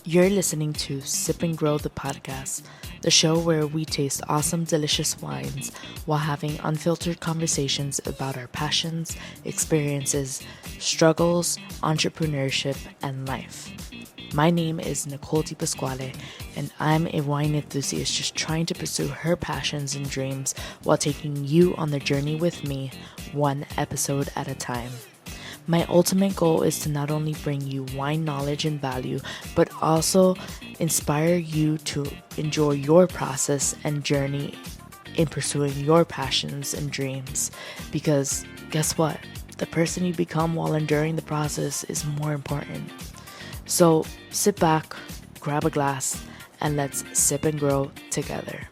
You're listening to Sip and Grow the podcast, the show where we taste awesome, delicious wines while having unfiltered conversations about our passions, experiences, struggles, entrepreneurship, and life. My name is Nicole Di Pasquale, and I'm a wine enthusiast just trying to pursue her passions and dreams while taking you on the journey with me, one episode at a time. My ultimate goal is to not only bring you wine knowledge and value, but also inspire you to enjoy your process and journey in pursuing your passions and dreams. Because guess what? The person you become while enduring the process is more important. So sit back, grab a glass, and let's sip and grow together.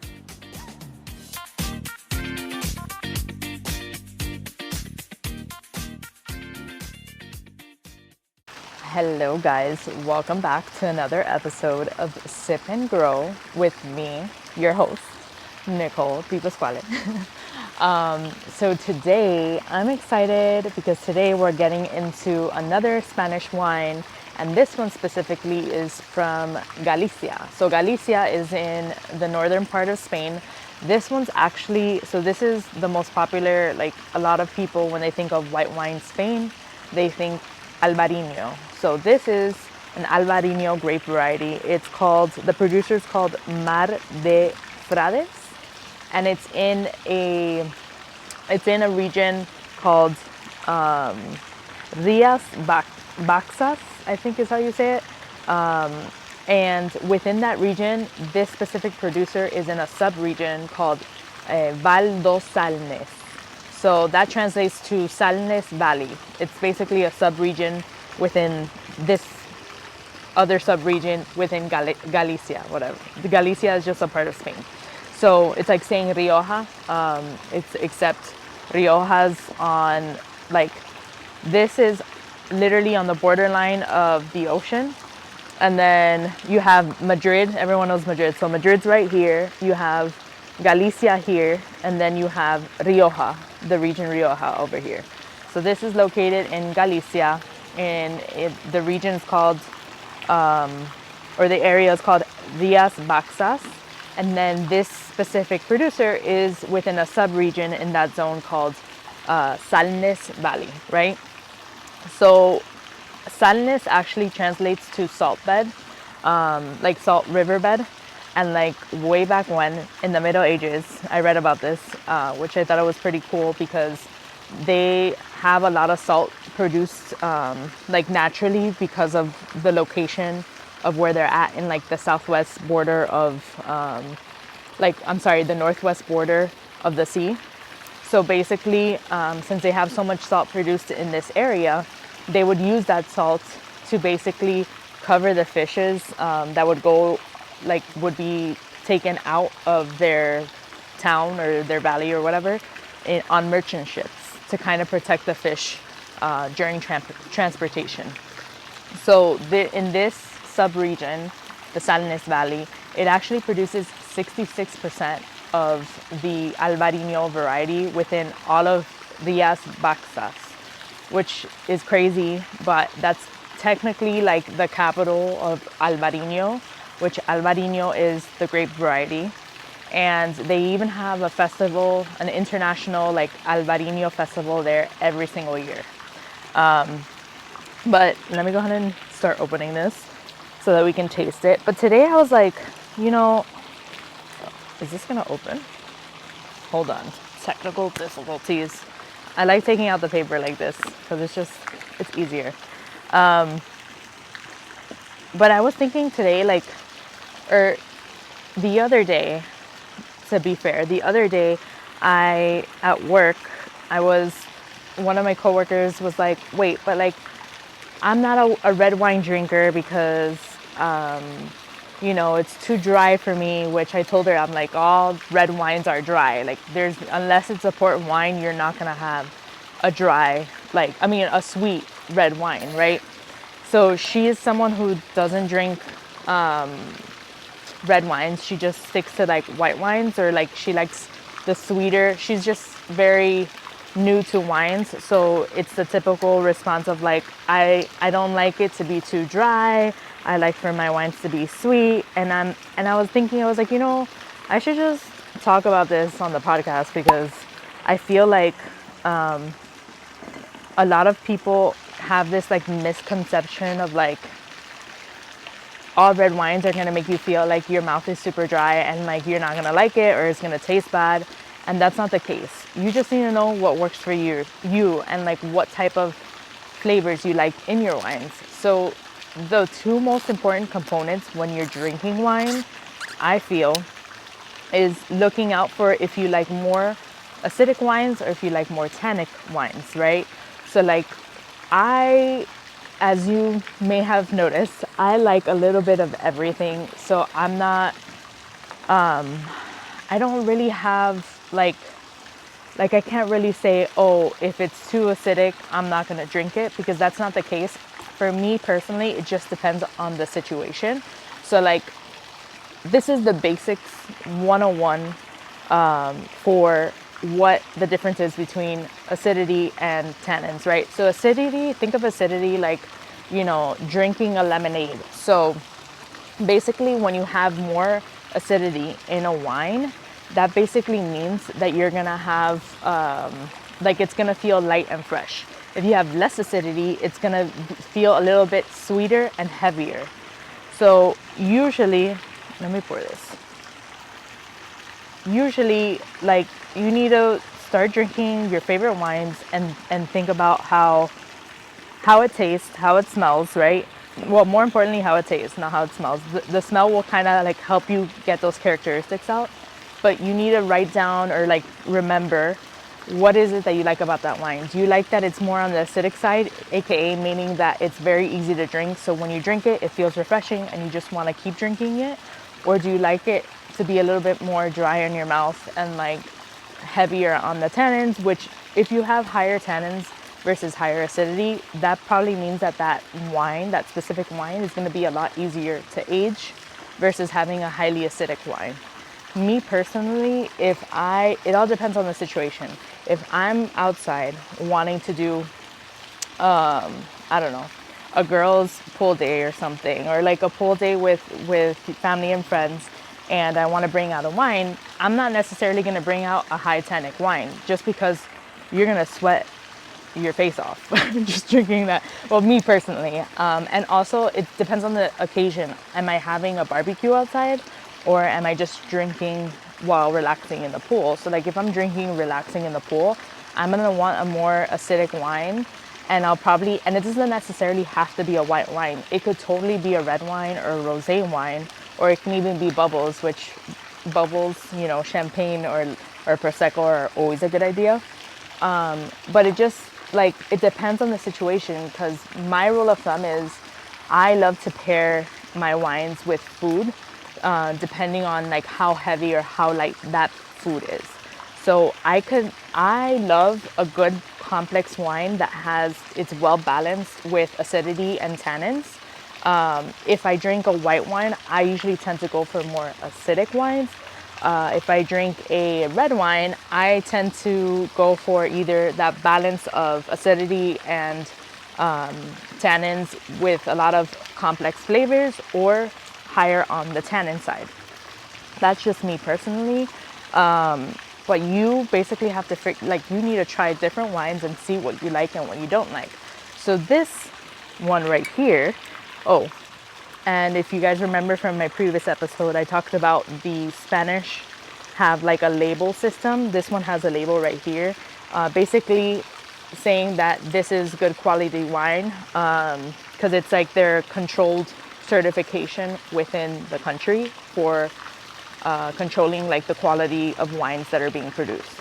Hello guys, welcome back to another episode of Sip and Grow with me, your host, Nicole Di Pasquale. So today I'm excited because today we're getting into another Spanish wine, and this one specifically is from Galicia. So Galicia is in the northern part of Spain. This one's actually, so this is the most popular, like a lot of people when they think of white wine Spain, they think Albariño. So this is an Albarino grape variety. It's called, the producer's called Mar de Frades, and it's in a region called Rias Baxias, I think is how you say it. And within that region, this specific producer is in a sub-region called Val dos Salnes. So that translates to Salnes Valley. It's basically a sub-region within this other sub-region within Galicia, whatever. Galicia is just a part of Spain. So it's like saying Rioja, except Rioja's on, like, this is literally on the borderline of the ocean. And then you have Madrid, everyone knows Madrid. So Madrid's right here, you have Galicia here, and then you have Rioja, the region Rioja over here. So this is located in Galicia, and the region is called, or the area is called Rias Baxias. And then this specific producer is within a sub-region in that zone called Salnes Valley, right? So Salnes actually translates to salt bed, like salt riverbed. And like way back when, in the Middle Ages, I read about this, which I thought it was pretty cool because they have a lot of salt produced like naturally because of the location of where they're at in like the southwest border of, the northwest border of the sea. So basically, since they have so much salt produced in this area, they would use that salt to basically cover the fishes that would be taken out of their town or their valley or whatever on merchant ships to kind of protect the fish during transportation. So in this sub-region, the Salnes Valley, it actually produces 66% of the Albarino variety within all of Rias Baxias, which is crazy, but that's technically like the capital of Albariño, which Albarino is the grape variety. And they even have a festival, an international like Albarino festival there every single year. But let me go ahead and start opening this so that we can taste it. But today I was like, is this gonna open? Hold on, technical difficulties. I like taking out the paper like this because it's easier. But I was thinking today, the other day, to be fair, at work, one of my coworkers was like, wait, but like, I'm not a red wine drinker because, it's too dry for me, which I told her, I'm like, all red wines are dry. Like unless it's a port wine, you're not going to have a sweet red wine, right? So she is someone who doesn't drink red wines. She just sticks to like white wines, or like she likes the sweeter. She's just very new to wines, so it's the typical response of like, I don't like it to be too dry. I like for my wines to be sweet. And I was thinking, I was like, I should just talk about this on the podcast, because I feel like a lot of people have this like misconception of like all red wines are going to make you feel like your mouth is super dry and like you're not going to like it or it's going to taste bad. And that's not the case. You just need to know what works for you and like what type of flavors you like in your wines. So the two most important components when you're drinking wine, I feel, is looking out for if you like more acidic wines or if you like more tannic wines, right? So like as you may have noticed, I like a little bit of everything. So I don't really have like I can't really say, oh, if it's too acidic, I'm not going to drink it, because that's not the case. For me personally, it just depends on the situation. So like, this is the basics 101 for what the difference is between acidity and tannins, right? So acidity, think of acidity like, drinking a lemonade. So basically, when you have more acidity in a wine, that basically means that you're gonna have, it's gonna feel light and fresh. If you have less acidity, it's gonna feel a little bit sweeter and heavier. So usually, let me pour this. Usually, like, you need to start drinking your favorite wines and think about how it tastes, how it smells, right? Well, more importantly, how it tastes, not how it smells. The smell will kind of like help you get those characteristics out, but you need to write down or like remember, what is it that you like about that wine? Do you like that it's more on the acidic side, aka meaning that it's very easy to drink, so when you drink it, it feels refreshing and you just want to keep drinking it? Or do you like it to be a little bit more dry in your mouth and like heavier on the tannins, which if you have higher tannins versus higher acidity, that probably means that that specific wine is going to be a lot easier to age versus having a highly acidic wine. Me personally, it all depends on the situation. If I'm outside wanting to do, I don't know, a girls' pool day or something, or like a pool day with family and friends, and I want to bring out a wine, I'm not necessarily going to bring out a high tannic wine, just because you're going to sweat your face off just drinking that. Well, me personally, and also it depends on the occasion. Am I having a barbecue outside, or am I just drinking while relaxing in the pool? So like, if I'm drinking relaxing in the pool, I'm gonna want a more acidic wine, and and it doesn't necessarily have to be a white wine. It could totally be a red wine or a rosé wine, or it can even be bubbles, which champagne or prosecco are always a good idea. But it depends on the situation, because my rule of thumb is I love to pair my wines with food, depending on like how heavy or how light that food is. So I love a good complex wine that it's well balanced with acidity and tannins. If I drink a white wine, I usually tend to go for more acidic wines. If I drink a red wine, I tend to go for either that balance of acidity and tannins with a lot of complex flavors, or higher on the tannin side. That's just me personally. But you basically have to you need to try different wines and see what you like and what you don't like. So this one right here, and if you guys remember from my previous episode, I talked about the Spanish have like a label system. This one has a label right here, basically saying that this is good quality wine, because it's like their controlled certification within the country for controlling like the quality of wines that are being produced.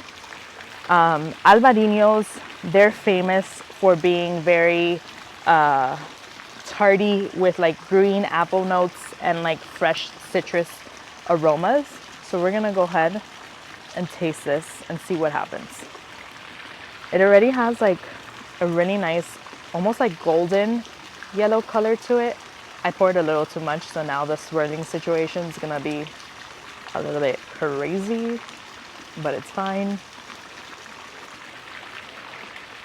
Albariños, they're famous for being very tardy with like green apple notes and like fresh citrus aromas. So we're gonna go ahead and taste this and see what happens. It already has like a really nice, almost like golden yellow color to it. I poured a little too much, so now the swirling situation is gonna be a little bit crazy, but it's fine.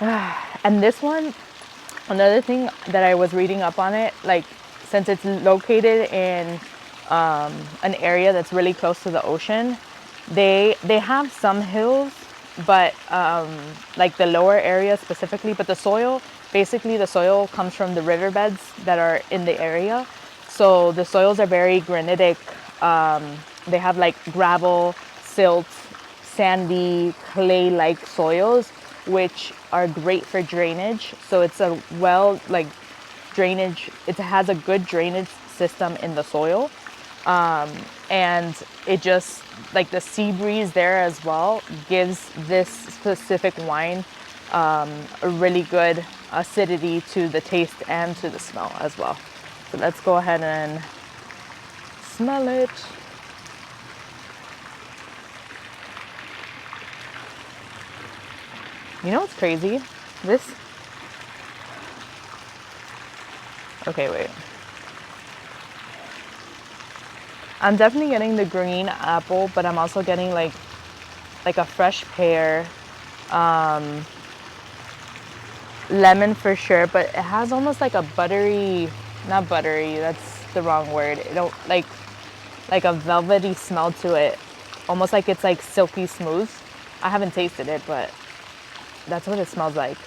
And this one, another thing that I was reading up on it, like since it's located in an area that's really close to the ocean, they have some hills, but like the lower area specifically, but the soil, basically the soil comes from the riverbeds that are in the area. So the soils are very granitic. They have like gravel, silt, sandy, clay-like soils, which are great for drainage. So it's a drainage, it has a good drainage system in the soil. And it just, like the sea breeze there as well, gives this specific wine a really good acidity to the taste and to the smell as well. So let's go ahead and smell it. You know what's crazy? Okay, wait. I'm definitely getting the green apple, but I'm also getting like a fresh pear, lemon for sure, but it has almost like a buttery, not buttery, that's the wrong word. It don't like a velvety smell to it, almost like it's like silky smooth. I haven't tasted it, but that's what it smells like.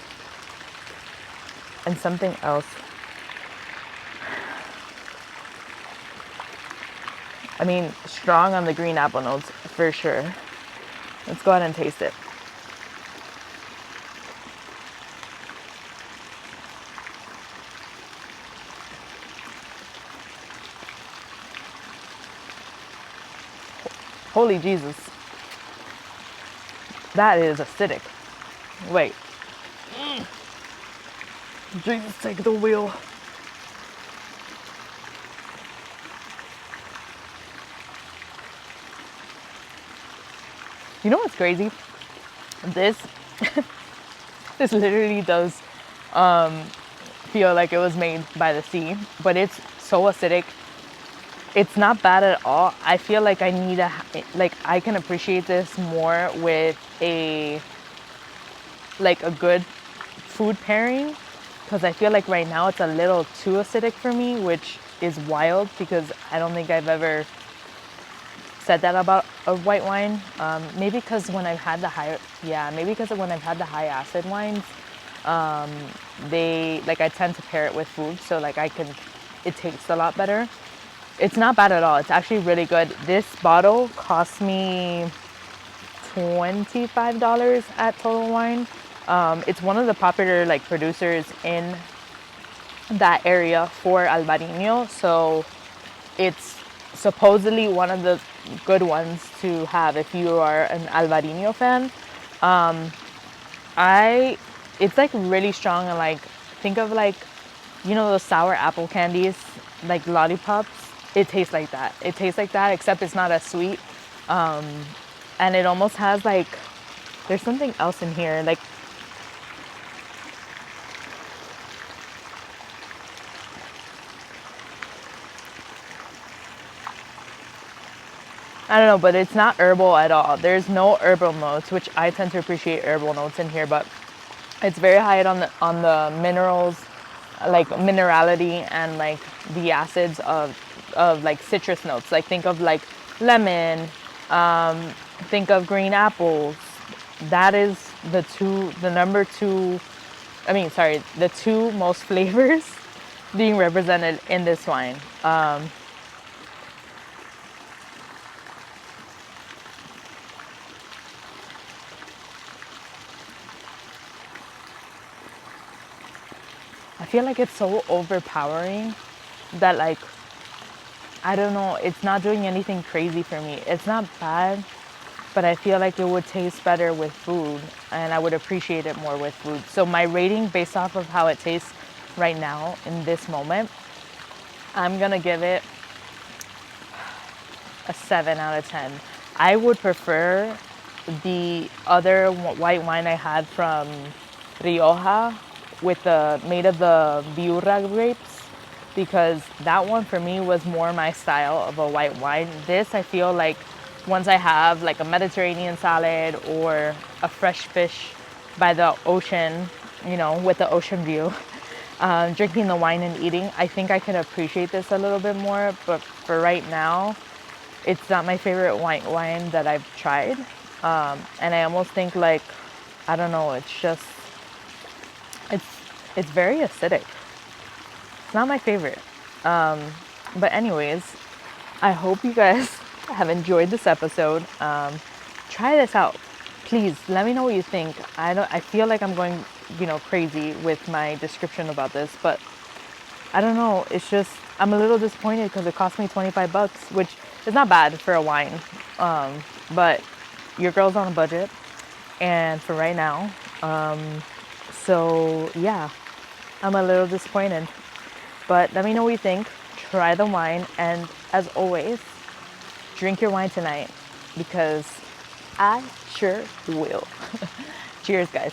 And something else. I mean, strong on the green apple notes for sure. Let's go ahead and taste it. Holy Jesus. That is acidic. Wait. Jesus, take the wheel. You know what's crazy? This literally does feel like it was made by the sea, but it's so acidic. It's not bad at all. I feel like I can appreciate this more with a good food pairing, because I feel like right now it's a little too acidic for me, which is wild because I don't think I've ever said that about a white wine. Maybe because when I've had the high acid wines, I tend to pair it with food, so it tastes a lot better. It's not bad at all. It's actually really good. This bottle cost me $25 at Total Wine. It's one of the popular producers in that area for Albariño, so it's supposedly one of the good ones to have if you are an Albarino fan. It's really strong, and think of those sour apple candies, like lollipops. It tastes like that. Except it's not as sweet. And it almost has there's something else in here. I don't know, but it's not herbal at all. There's no herbal notes, which I tend to appreciate herbal notes in here, but it's very high on the minerals, minerality, and the acids of citrus notes. Think of lemon, think of green apples. That is the two most flavors being represented in this wine. I feel like it's so overpowering that I don't know, it's not doing anything crazy for me. It's not bad, but I feel like it would taste better with food, and I would appreciate it more with food. So my rating, based off of how it tastes right now in this moment, I'm gonna give it a 7 out of 10. I would prefer the other white wine I had from Rioja made of the Viura grapes, because that one for me was more my style of a white wine. This, I feel like once I have a Mediterranean salad or a fresh fish by the ocean, with the ocean view, drinking the wine and eating, I think I could appreciate this a little bit more. But for right now, it's not my favorite wine that I've tried. And I almost think like, I don't know, it's just, it's very acidic. It's not my favorite. But anyways, I hope you guys have enjoyed this episode. Try this out. Please let me know what you think. I feel like I'm going, crazy with my description about this, but I don't know. It's just, I'm a little disappointed because it cost me $25, which is not bad for a wine. But your girl's on a budget, and for right now. So yeah, I'm a little disappointed. But let me know what you think. Try the wine, and as always, drink your wine tonight because I sure will. Cheers, guys.